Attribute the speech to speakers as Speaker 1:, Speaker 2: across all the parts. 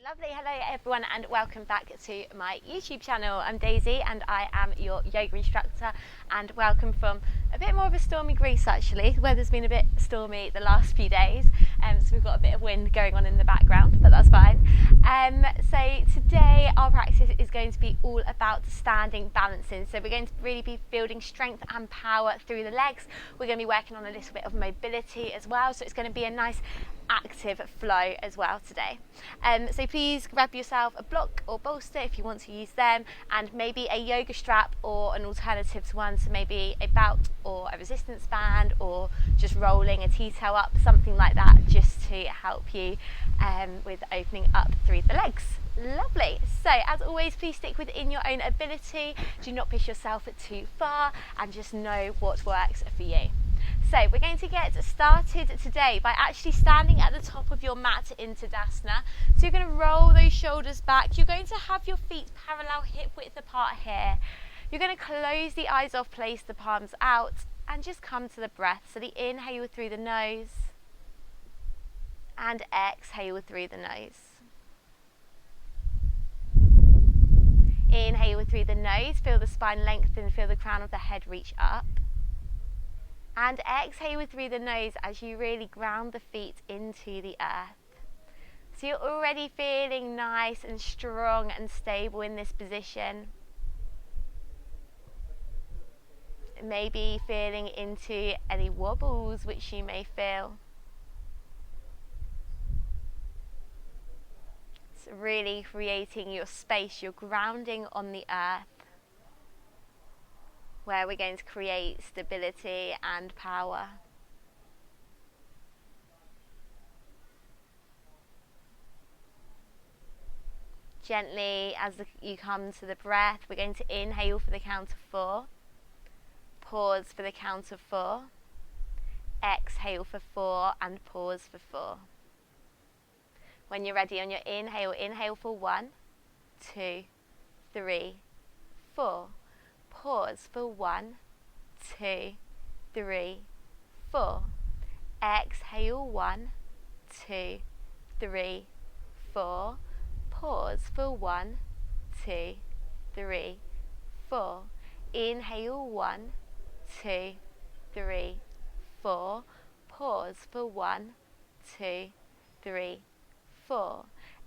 Speaker 1: Lovely, hello everyone and welcome back to my YouTube channel. I'm Daisy and I am your yoga instructor, and welcome from a bit more of a stormy Greece actually. The weather's been a bit stormy the last few days, so we've got a bit of wind going on in the background, but that's fine. So today our practice is going to be all about standing balancing. So we're going to really be building strength and power through the legs. We're going to be working on a little bit of mobility as well, so it's going to be a nice active flow as well today. So please grab yourself a block or bolster if you want to use them, and maybe a yoga strap or an alternative to one, so maybe a belt or a resistance band, or just rolling a tea towel up, something like that, just to help you with opening up through the legs. Lovely. So as always, please stick within your own ability. Do not push yourself too far, and just know what works for you. So we're going to get started today by actually standing at the top of your mat in Tadasana. So you're going to roll those shoulders back. You're going to have your feet parallel hip width apart here. You're going to close the eyes off, place the palms out, and just come to the breath. So the inhale through the nose and exhale through the nose. Inhale through the nose, feel the spine lengthen, feel the crown of the head reach up. And exhale through the nose as you really ground the feet into the earth. So you're already feeling nice and strong and stable in this position. Maybe feeling into any wobbles which you may feel. So really creating your space, your grounding on the earth, where we're going to create stability and power. Gently, as you come to the breath, we're going to inhale for the count of 4, pause for the count of 4, exhale for 4, and pause for 4. When you're ready on your inhale, inhale for 1, 2, 3, 4. Pause for 1, 2, 3, 4. Exhale 1, 2, 3, 4. Pause for 1, 2, 3, 4. Inhale 1, 2, 3, 4. Pause for 1, 2, 3, 4.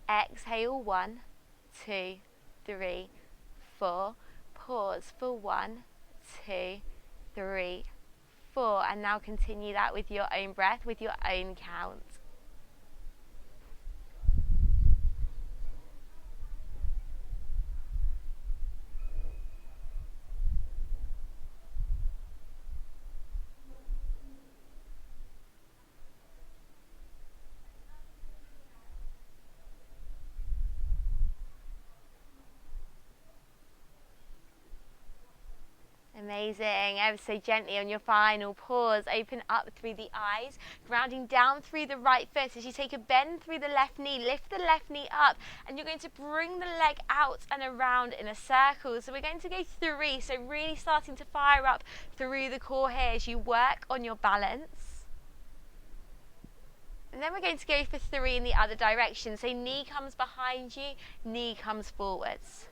Speaker 1: Exhale 1, 2, 3, 4. Pause for 1, 2, 3, 4. And now continue that with your own breath, with your own count. Amazing. Ever so gently on your final pause, open up through the eyes, grounding down through the right foot as you take a bend through the left knee. Lift the left knee up, and you're going to bring the leg out and around in a circle. So we're going to go 3, so really starting to fire up through the core here as you work on your balance. And then we're going to go for 3 in the other direction. So knee comes behind you, knee comes forwards.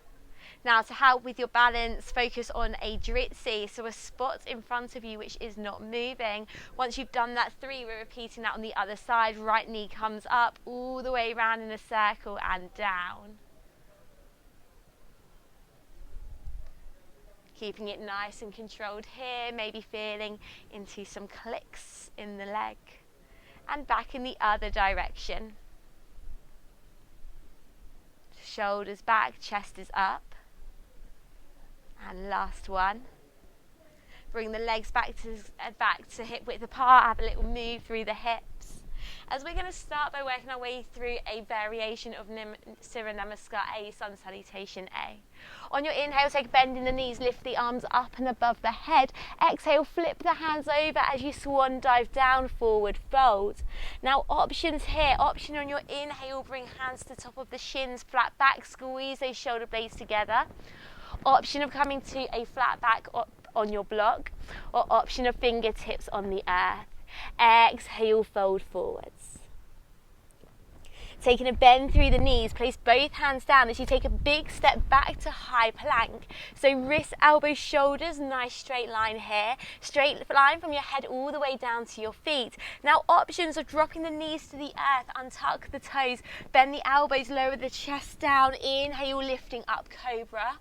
Speaker 1: Now, to help with your balance, focus on a dritsi, so a spot in front of you which is not moving. Once you've done that 3, we're repeating that on the other side. Right knee comes up all the way around in a circle and down. Keeping it nice and controlled here, maybe feeling into some clicks in the leg. And back in the other direction. Shoulders back, chest is up. And last one. Bring the legs back to hip width apart. Have a little move through the hips. As we're going to start by working our way through a variation of Surya Namaskar A, Sun Salutation A. On your inhale, take a bend in the knees, lift the arms up and above the head. Exhale, flip the hands over as you swan dive down, forward fold. Now options here. Option on your inhale, bring hands to the top of the shins, flat back, squeeze those shoulder blades together. Option of coming to a flat back on your block, or option of fingertips on the earth. Exhale, fold forwards. Taking a bend through the knees, place both hands down as you take a big step back to high plank. So wrists, elbows, shoulders, nice straight line here. Straight line from your head all the way down to your feet. Now options of dropping the knees to the earth, untuck the toes, bend the elbows, lower the chest down, inhale, lifting up, cobra.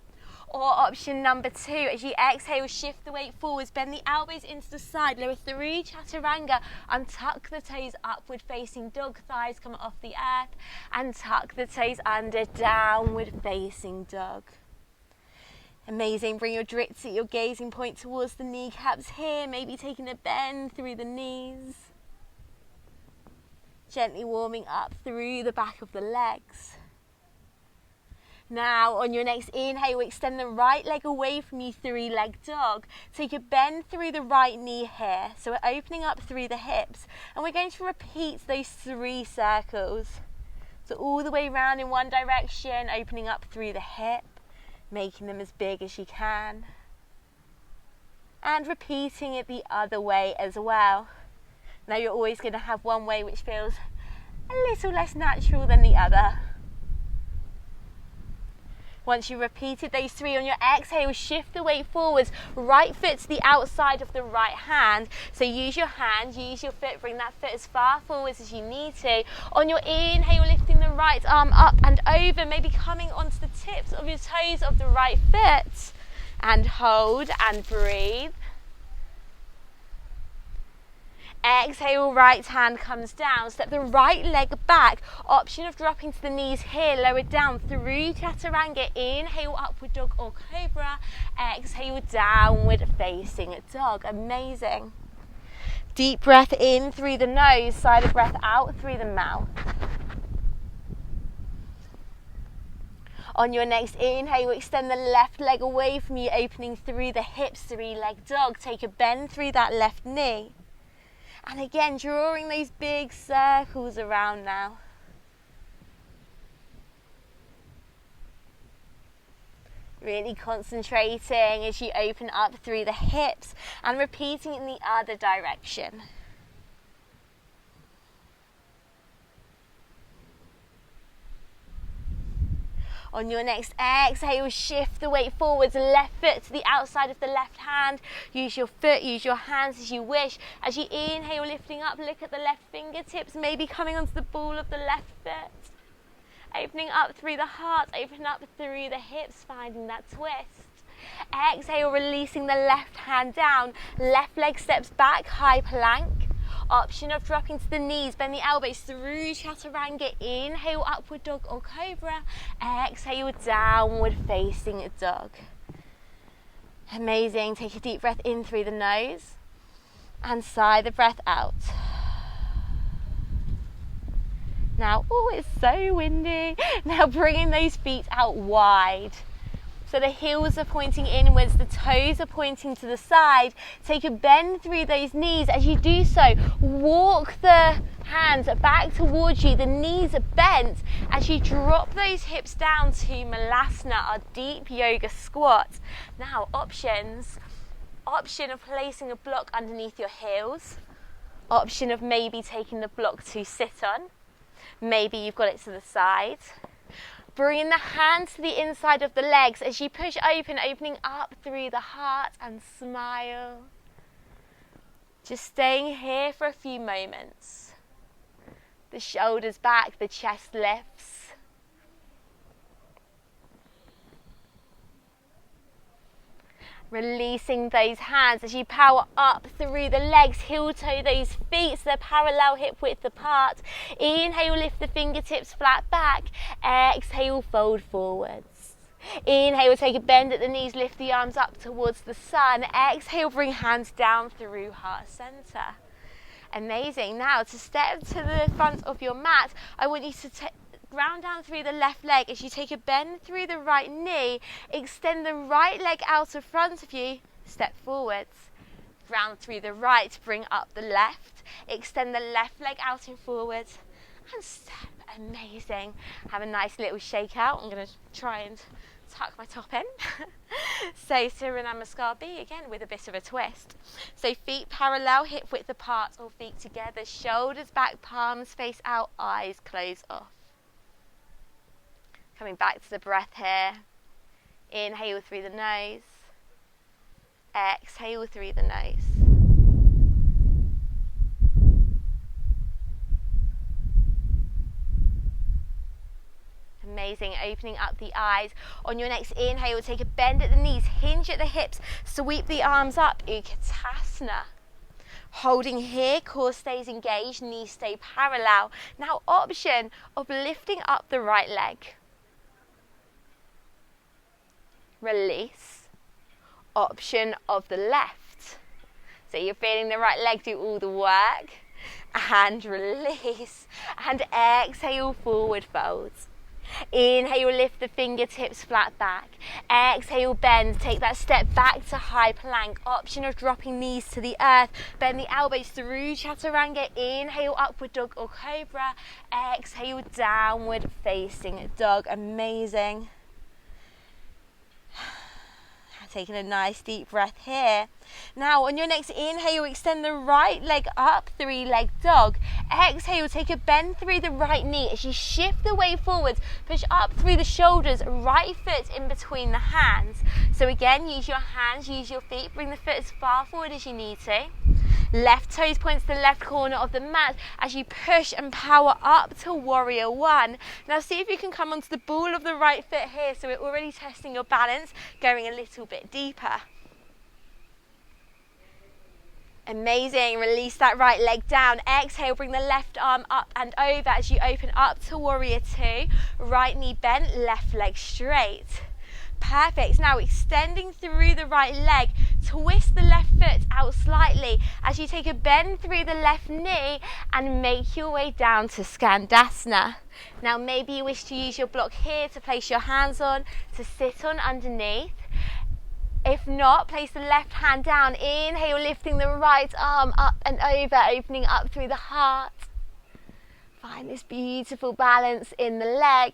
Speaker 1: Or option number 2, as you exhale, shift the weight forwards, bend the elbows into the side, lower through chaturanga, untuck the toes, upward facing dog, thighs come off the earth, and tuck the toes under, downward facing dog. Amazing, bring your dritsi, your gazing point towards the kneecaps here, maybe taking a bend through the knees. Gently warming up through the back of the legs. Now on your next inhale, extend the right leg away from you, 3-leg dog. Take a bend through the right knee here. So we're opening up through the hips and we're going to repeat those 3 circles. So all the way around in one direction, opening up through the hip, making them as big as you can. And repeating it the other way as well. Now you're always going to have one way which feels a little less natural than the other. Once you've repeated those 3, on your exhale, shift the weight forwards. Right foot to the outside of the right hand. So use your hand, use your foot, bring that foot as far forwards as you need to. On your inhale, lifting the right arm up and over, maybe coming onto the tips of your toes of the right foot. And hold and breathe. Exhale, right hand comes down, step the right leg back, option of dropping to the knees here, lower down through chaturanga, inhale, upward dog or cobra, exhale, downward facing dog. Amazing. Deep breath in through the nose, side of breath out through the mouth. On your next inhale, extend the left leg away from you, opening through the hips, 3-leg dog. Take a bend through that left knee. And again, drawing those big circles around now. Really concentrating as you open up through the hips and repeating in the other direction. On your next exhale, shift the weight forwards, left foot to the outside of the left hand. Use your foot, use your hands as you wish. As you inhale, lifting up, look at the left fingertips, maybe coming onto the ball of the left foot. Opening up through the heart, opening up through the hips, finding that twist. Exhale, releasing the left hand down. Left leg steps back, high plank. Option of dropping to the knees, bend the elbows through chaturanga, inhale, upward dog or cobra, exhale, downward facing dog. Amazing, take a deep breath in through the nose and sigh the breath out. Now, oh, it's so windy. Now bringing those feet out wide. So the heels are pointing inwards, the toes are pointing to the side. Take a bend through those knees. As you do so, walk the hands back towards you, the knees are bent. As you drop those hips down to Malasana, our deep yoga squat. Now options. Option of placing a block underneath your heels. Option of maybe taking the block to sit on. Maybe you've got it to the side. Bring the hands to the inside of the legs as you push open, opening up through the heart and smile. Just staying here for a few moments. The shoulders back, the chest lifts. Releasing those hands as you power up through the legs, heel toe those feet so they're parallel hip width apart. Inhale, lift the fingertips flat back. Exhale, fold forwards. Inhale, take a bend at the knees, lift the arms up towards the sun. Exhale, bring hands down through heart center. Amazing. Now to step to the front of your mat, I want you to ground down through the left leg as you take a bend through the right knee. Extend the right leg out in front of you. Step forwards. Ground through the right. Bring up the left. Extend the left leg out and forward. And step. Amazing. Have a nice little shake out. I'm going to try and tuck my top in. So Surya Namaskar B again with a bit of a twist. So feet parallel, hip width apart or feet together. Shoulders back, palms face out, eyes close off. Coming back to the breath here. Inhale through the nose. Exhale through the nose. Amazing. Opening up the eyes. On your next inhale, take a bend at the knees, hinge at the hips, sweep the arms up, Utkatasana. Holding here, core stays engaged, knees stay parallel. Now option of lifting up the right leg. Release. Option of the left. So you're feeling the right leg do all the work. And release. And exhale, forward folds. Inhale, lift the fingertips flat back. Exhale, bend. Take that step back to high plank. Option of dropping knees to the earth. Bend the elbows through chaturanga. Inhale, upward dog or cobra. Exhale, downward facing dog. Amazing. Taking a nice deep breath here. Now on your next inhale, extend the right leg up, 3-leg dog. Exhale, take a bend through the right knee as you shift the weight forwards. Push up through the shoulders, right foot in between the hands. So again, use your hands, use your feet, bring the foot as far forward as you need to. Left toes point to the left corner of the mat as you push and power up to warrior one. Now see if you can come onto the ball of the right foot here, so we're already testing your balance, going a little bit deeper. Amazing. Release that right leg down. Exhale, bring the left arm up and over as you open up to warrior two. Right knee bent, left leg straight. Perfect. Now extending through the right leg, twist the left foot out slightly as you take a bend through the left knee and make your way down to Skandasana. Now maybe you wish to use your block here to place your hands on, to sit on underneath. If not, place the left hand down. Inhale, lifting the right arm up and over, opening up through the heart. Find this beautiful balance in the leg.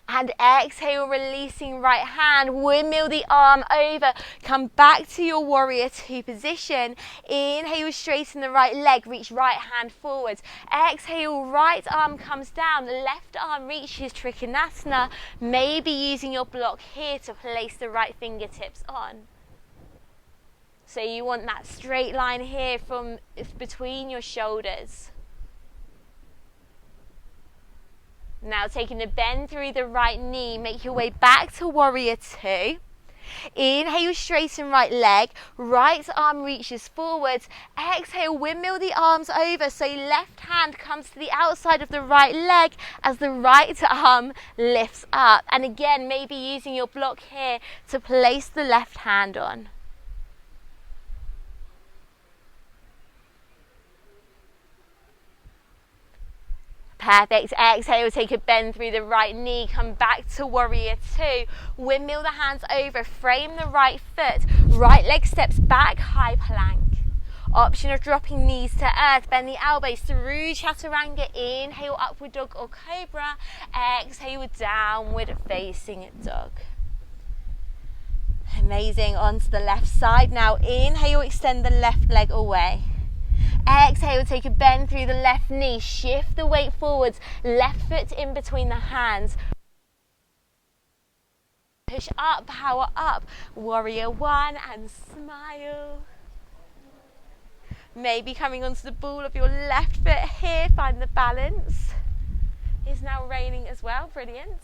Speaker 1: And exhale, releasing right hand, windmill the arm over, come back to your warrior two position. Inhale, straighten the right leg, reach right hand forwards. Exhale, right arm comes down, left arm reaches Trikonasana, maybe using your block here to place the right fingertips on. So you want that straight line here from between your shoulders. Now taking a bend through the right knee, make your way back to warrior two. Inhale, straighten right leg, right arm reaches forwards. Exhale, windmill the arms over, so left hand comes to the outside of the right leg as the right arm lifts up. And again, maybe using your block here to place the left hand on. Perfect. Exhale, take a bend through the right knee, come back to warrior two. Windmill the hands over, frame the right foot, right leg steps back, high plank. Option of dropping knees to earth, bend the elbows through chaturanga. Inhale, upward dog or cobra. Exhale, downward facing dog. Amazing. Onto the left side now. Inhale, extend the left leg away. Exhale, take a bend through the left knee, shift the weight forwards, left foot in between the hands. Push up, power up, warrior one and smile. Maybe coming onto the ball of your left foot here, find the balance. It's now raining as well, brilliant.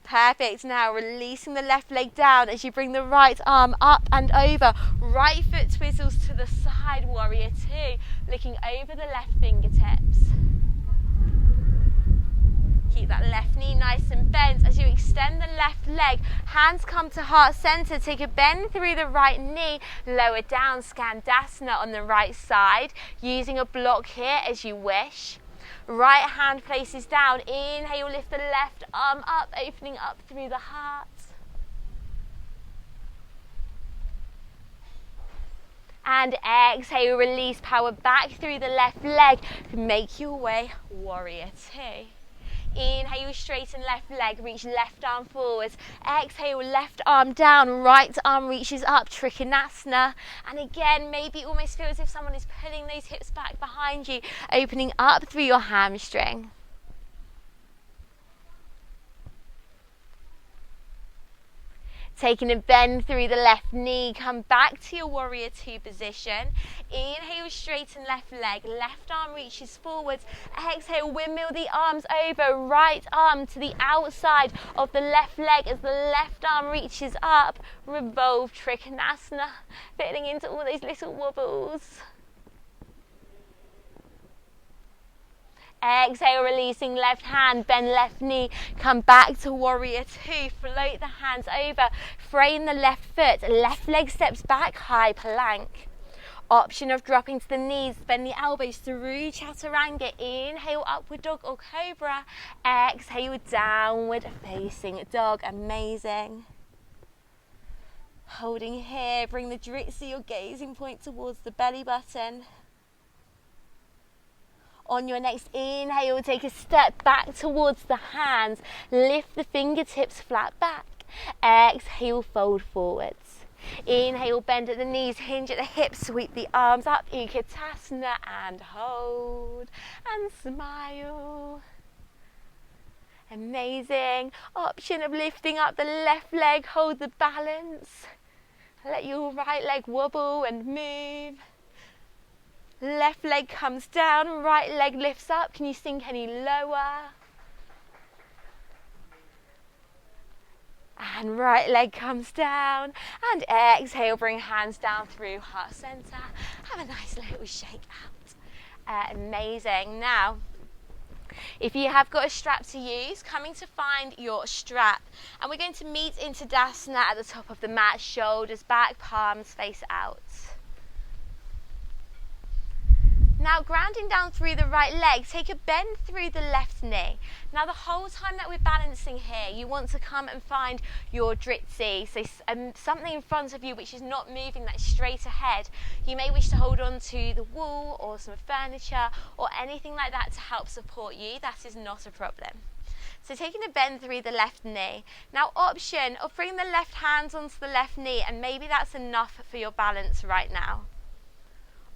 Speaker 1: Perfect. Now releasing the left leg down as you bring the right arm up and over. Right foot twizzles to the side, warrior two. Looking over the left fingertips. Keep that left knee nice and bent as you extend the left leg. Hands come to heart center. Take a bend through the right knee. Lower down, Skandasana on the right side. Using a block here as you wish. Right hand places down. Inhale, lift the left arm up, opening up through the heart. And exhale, release, power back through the left leg. Make your way, warrior two. Inhale, straighten left leg, reach left arm forwards. Exhale, left arm down, right arm reaches up, Trikonasana. And again, maybe it almost feels as if someone is pulling those hips back behind you, opening up through your hamstring. Taking a bend through the left knee, come back to your warrior two position. Inhale, straighten left leg, left arm reaches forwards. Exhale, windmill the arms over, right arm to the outside of the left leg as the left arm reaches up. Revolve Trikonasana, feeling into all those little wobbles. Exhale, releasing left hand, bend left knee, come back to warrior two, float the hands over, frame the left foot, left leg steps back, high plank. Option of dropping to the knees, bend the elbows through chaturanga, inhale, upward dog or cobra, exhale, downward facing dog, amazing. Holding here, bring the dritsi, your gazing point towards the belly button. On your next inhale, take a step back towards the hands. Lift the fingertips flat back. Exhale, fold forwards. Inhale, bend at the knees, hinge at the hips, sweep the arms up. Utkatasana and hold and smile. Amazing. Option of lifting up the left leg, hold the balance. Let your right leg wobble and move. Left leg comes down, right leg lifts up. Can you sink any lower? And right leg comes down. And exhale, bring hands down through heart center. Have a nice little shake out. Amazing. Now, if you have got a strap to use, coming to find your strap. And we're going to meet into Tadasana at the top of the mat, shoulders back, palms face out. Now grounding down through the right leg, take a bend through the left knee. Now the whole time that we're balancing here, you want to come and find your dritsi, so something in front of you which is not moving, that's straight ahead. You may wish to hold on to the wall or some furniture or anything like that to help support you. That is not a problem. So taking a bend through the left knee. Now option of bringing the left hands onto the left knee, and maybe that's enough for your balance right now.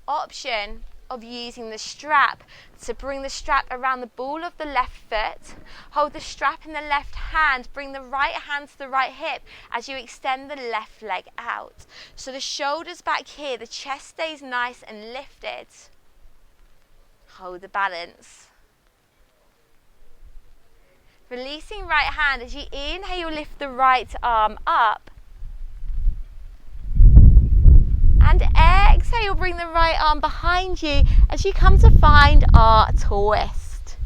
Speaker 1: Option of using the strap to bring the strap around the ball of the left foot. Hold the strap in the left hand, bring the right hand to the right hip as you extend the left leg out. So the shoulders back here, the chest stays nice and lifted. Hold the balance. Releasing right hand as you inhale, lift the right arm up. And exhale, bring the right arm behind you as you come to find our twist.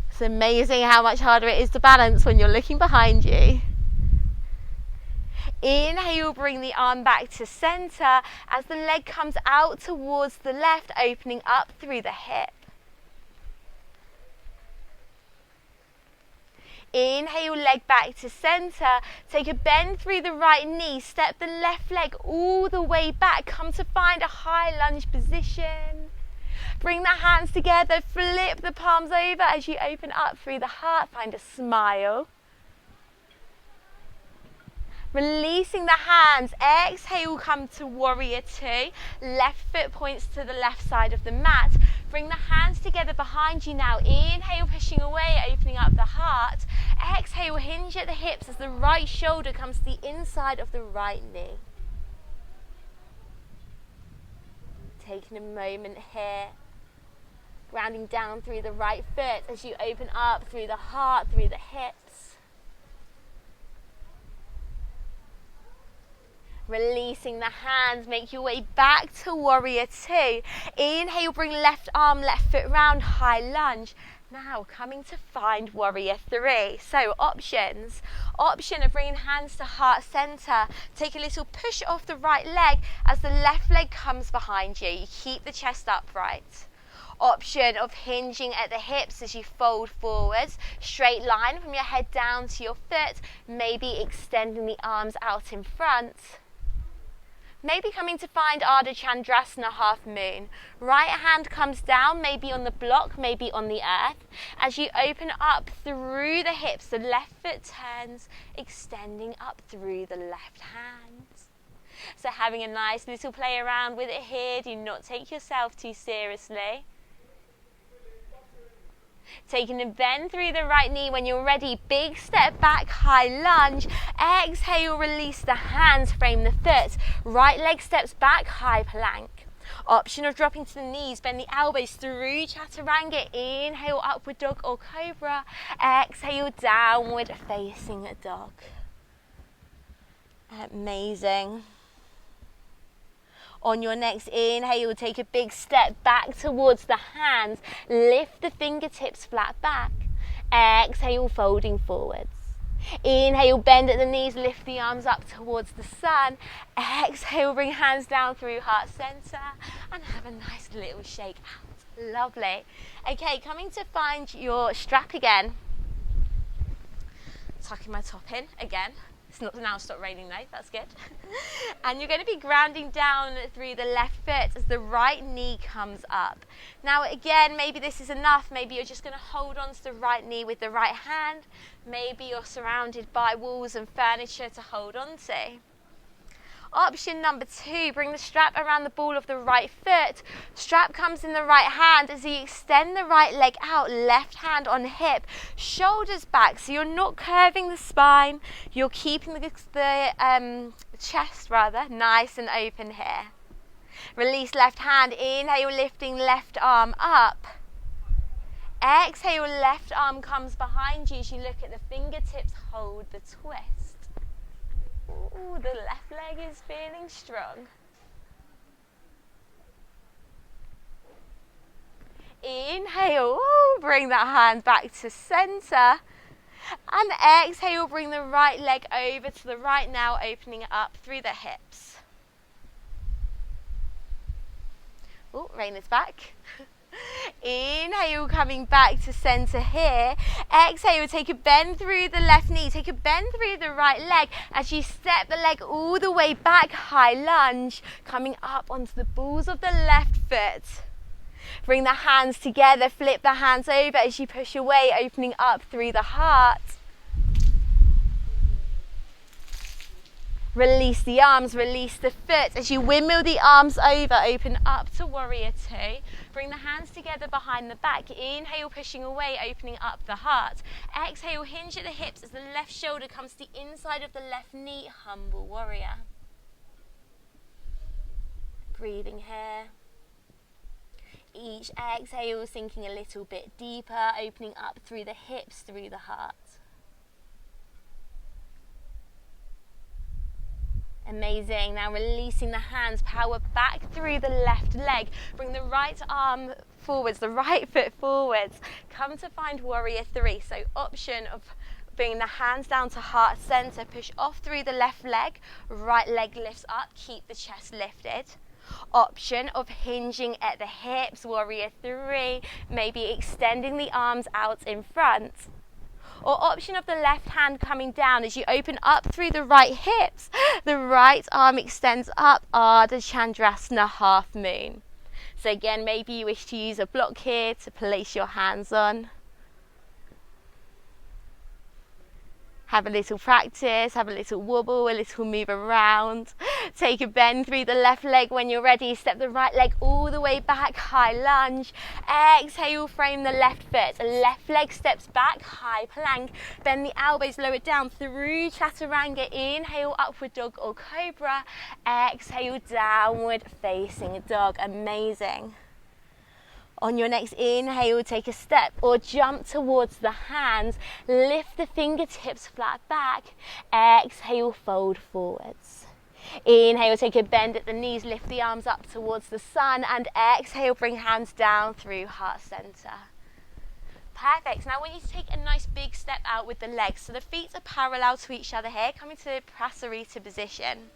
Speaker 1: It's amazing how much harder it is to balance when you're looking behind you. Inhale, bring the arm back to center as the leg comes out towards the left, opening up through the hip. Inhale, leg back to center. Take a bend through the right knee. Step the left leg all the way back. Come to find a high lunge position. Bring the hands together. Flip the palms over as you open up through the heart. Find a smile. Releasing the hands. Exhale, come to warrior two. Left foot points to the left side of the mat. Bring the hands together behind you now. Inhale, pushing away, opening up the heart. Exhale, hinge at the hips as the right shoulder comes to the inside of the right knee. Taking a moment here. Grounding down through the right foot as you open up through the heart, through the hips. Releasing the hands, make your way back to warrior two. Inhale, bring left arm, left foot round, high lunge. Now coming to find warrior three. So options. Option of bringing hands to heart center. Take a little push off the right leg as the left leg comes behind you. You keep the chest upright. Option of hinging at the hips as you fold forwards. Straight line from your head down to your foot. Maybe extending the arms out in front. Maybe coming to find Ardha Chandrasana, half moon. Right hand comes down, maybe on the block, maybe on the earth. As you open up through the hips, the left foot turns, extending up through the left hand. So having a nice little play around with it here. Do not take yourself too seriously. Taking a bend through the right knee. When you're ready, big step back, high lunge. Exhale, release the hands, frame the foot. Right leg steps back, high plank. Option of dropping to the knees, bend the elbows through chaturanga. Inhale, upward dog or cobra. Exhale, downward facing dog. Amazing. On your next inhale, take a big step back towards the hands. Lift the fingertips flat back. Exhale, folding forwards. Inhale, bend at the knees, lift the arms up towards the sun. Exhale, bring hands down through heart center and have a nice little shake out. Lovely. Okay, coming to find your strap again. Tucking my top in again. It's not now stopped raining though, that's good. And you're going to be grounding down through the left foot as the right knee comes up. Now again, maybe this is enough. Maybe you're just going to hold on to the right knee with the right hand. Maybe you're surrounded by walls and furniture to hold on to. Option number 2, bring the strap around the ball of the right foot. Strap comes in the right hand as you extend the right leg out, left hand on hip, shoulders back, so you're not curving the spine, you're keeping the chest nice and open here. Release left hand, inhale, lifting left arm up. Exhale, left arm comes behind you as you look at the fingertips, hold the twist. Ooh, the left leg is feeling strong. Inhale, bring that hand back to center. And exhale, bring the right leg over to the right now, opening it up through the hips. Oh, rain is back. Inhale, coming back to center here. Exhale, take a bend through the left knee, take a bend through the right leg as you step the leg all the way back, high lunge, coming up onto the balls of the left foot. Bring the hands together, flip the hands over as you push away, opening up through the heart. Release the arms, release the foot as you windmill the arms over, open up to warrior 2. Bring the hands together behind the back. Inhale, pushing away, opening up the heart. Exhale, hinge at the hips as the left shoulder comes to the inside of the left knee, humble warrior. Breathing here. Each exhale, sinking a little bit deeper, opening up through the hips, through the heart. Amazing. Now releasing the hands, power back through the left leg. Bring the right arm forwards, the right foot forwards. Come to find warrior 3. So option of bringing the hands down to heart center, push off through the left leg, right leg lifts up, keep the chest lifted. Option of hinging at the hips, warrior 3, maybe extending the arms out in front. Or option of the left hand coming down as you open up through the right hips. The right arm extends up, Ardha Chandrasana, half moon. So again, maybe you wish to use a block here to place your hands on. Have a little practice, have a little wobble, a little move around. Take a bend through the left leg. When you're ready, step the right leg all the way back, high lunge. Exhale, frame the left foot. Left leg steps back, high plank. Bend the elbows, lower down through chaturanga. Inhale, upward dog or cobra. Exhale, downward facing dog. Amazing. On your next inhale, take a step or jump towards the hands. Lift the fingertips flat back. Exhale, fold forwards. Inhale, take a bend at the knees, lift the arms up towards the sun, and exhale, bring hands down through heart center. Perfect. Now I want you to take a nice big step out with the legs. So the feet are parallel to each other here, coming to Prasarita position.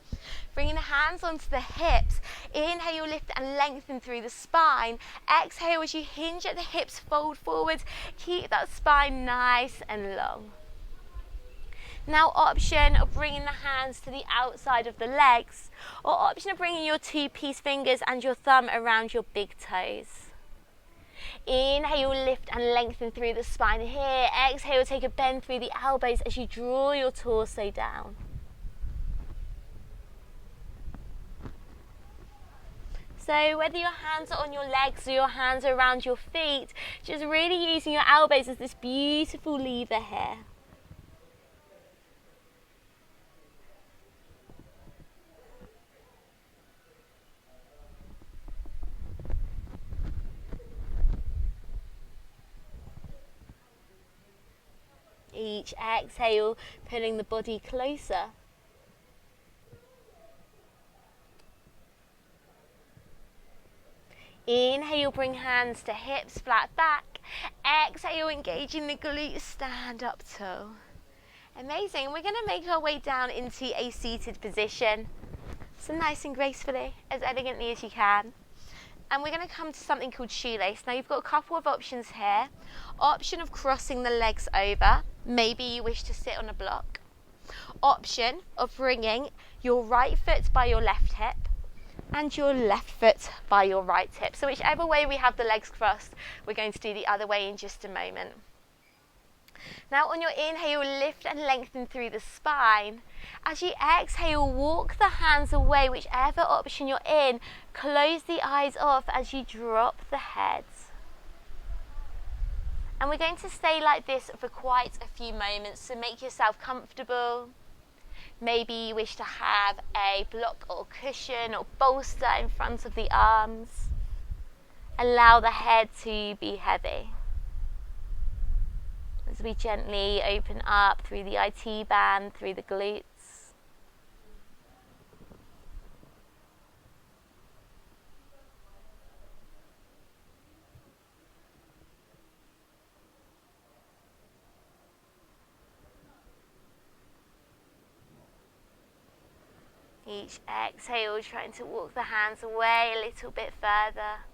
Speaker 1: Bringing the hands onto the hips. Inhale, lift and lengthen through the spine. Exhale, as you hinge at the hips, fold forward. Keep that spine nice and long. Now option of bringing the hands to the outside of the legs, or option of bringing your 2-piece fingers and your thumb around your big toes. Inhale, lift and lengthen through the spine here. Exhale, take a bend through the elbows as you draw your torso down. So whether your hands are on your legs or your hands are around your feet, just really using your elbows as this beautiful lever here. Each exhale, pulling the body closer. Inhale, bring hands to hips, flat back. Exhale, engaging the glutes, stand up tall. Amazing. We're going to make our way down into a seated position. So nice and gracefully, as elegantly as you can. And we're going to come to something called shoelace. Now you've got a couple of options here. Option of crossing the legs over. Maybe you wish to sit on a block. Option of bringing your right foot by your left hip and your left foot by your right hip. So whichever way we have the legs crossed, we're going to do the other way in just a moment. Now on your inhale, lift and lengthen through the spine. As you exhale, walk the hands away, whichever option you're in. Close the eyes off as you drop the head. And we're going to stay like this for quite a few moments, so make yourself comfortable. Maybe you wish to have a block or cushion or bolster in front of the arms. Allow the head to be heavy. As we gently open up through the IT band, through the glutes. Each exhale, trying to walk the hands away a little bit further.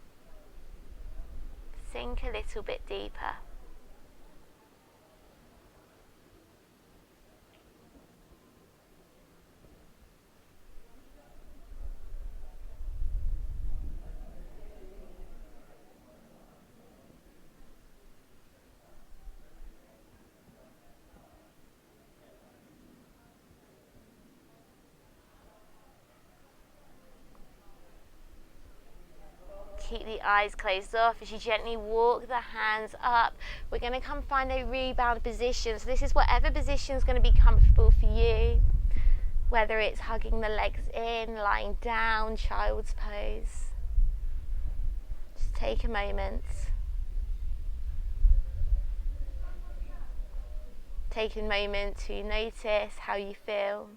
Speaker 1: Sink a little bit deeper. Keep the eyes closed off as you gently walk the hands up. We're going to come find a rebound position. So this is whatever position is going to be comfortable for you. Whether it's hugging the legs in, lying down, child's pose. Just take a moment. Take a moment to notice how you feel.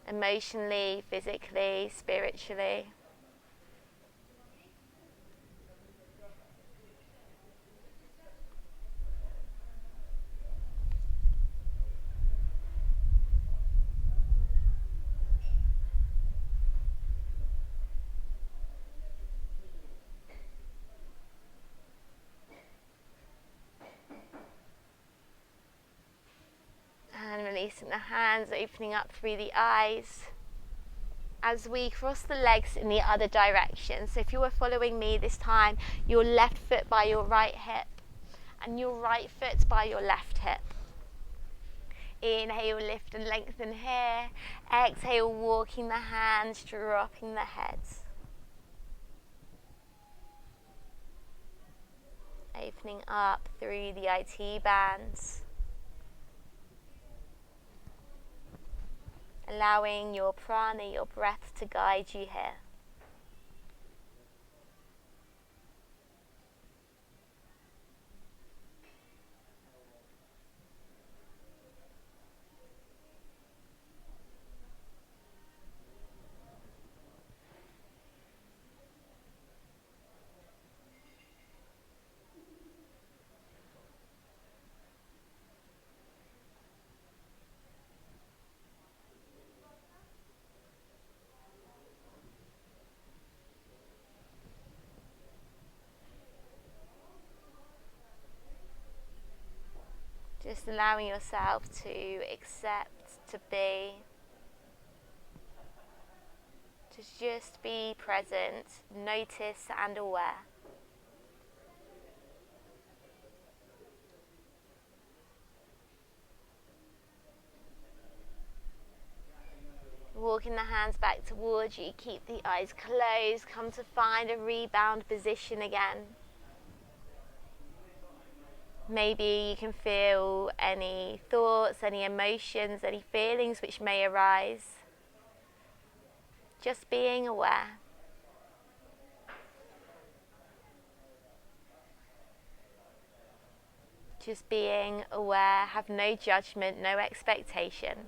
Speaker 1: Emotionally, physically, spiritually. And releasing the hands, opening up through the eyes. As we cross the legs in the other direction. So if you were following me this time, your left foot by your right hip and your right foot by your left hip. Inhale, lift and lengthen here. Exhale, walking the hands, dropping the head. Opening up through the IT bands. Allowing your prana, your breath to guide you here. Just allowing yourself to accept, to be, to just be present, notice and aware. Walking the hands back towards you, keep the eyes closed, come to find a rebound position again. Maybe you can feel any thoughts, any emotions, any feelings which may arise. Just being aware. Just being aware, have no judgment, no expectation.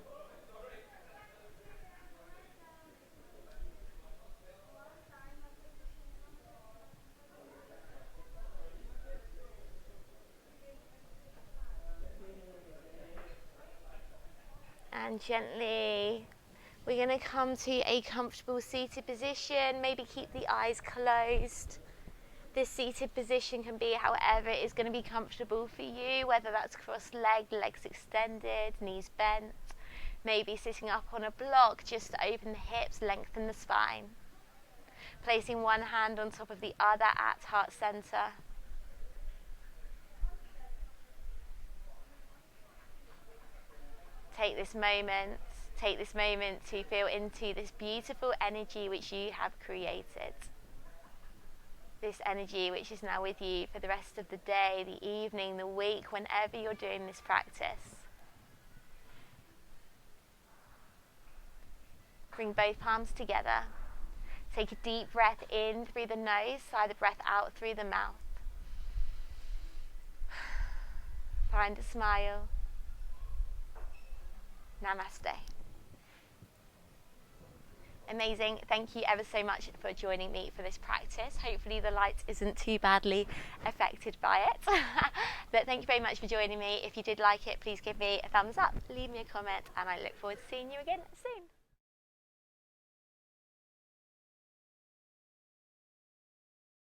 Speaker 1: And gently, we're going to come to a comfortable seated position. Maybe keep the eyes closed. This seated position can be however it is going to be comfortable for you, whether that's cross-legged, legs extended, knees bent. Maybe sitting up on a block just to open the hips, lengthen the spine. Placing one hand on top of the other at heart center. Take this moment to feel into this beautiful energy which you have created. This energy which is now with you for the rest of the day, the evening, the week, whenever you're doing this practice. Bring both palms together. Take a deep breath in through the nose, sigh the breath out through the mouth. Find a smile. Namaste. Amazing. Thank you ever so much for joining me for this practice. Hopefully the light isn't too badly affected by it. But thank you very much for joining me. If you did like it, please give me a thumbs up, leave me a comment, and I look forward to seeing you again soon.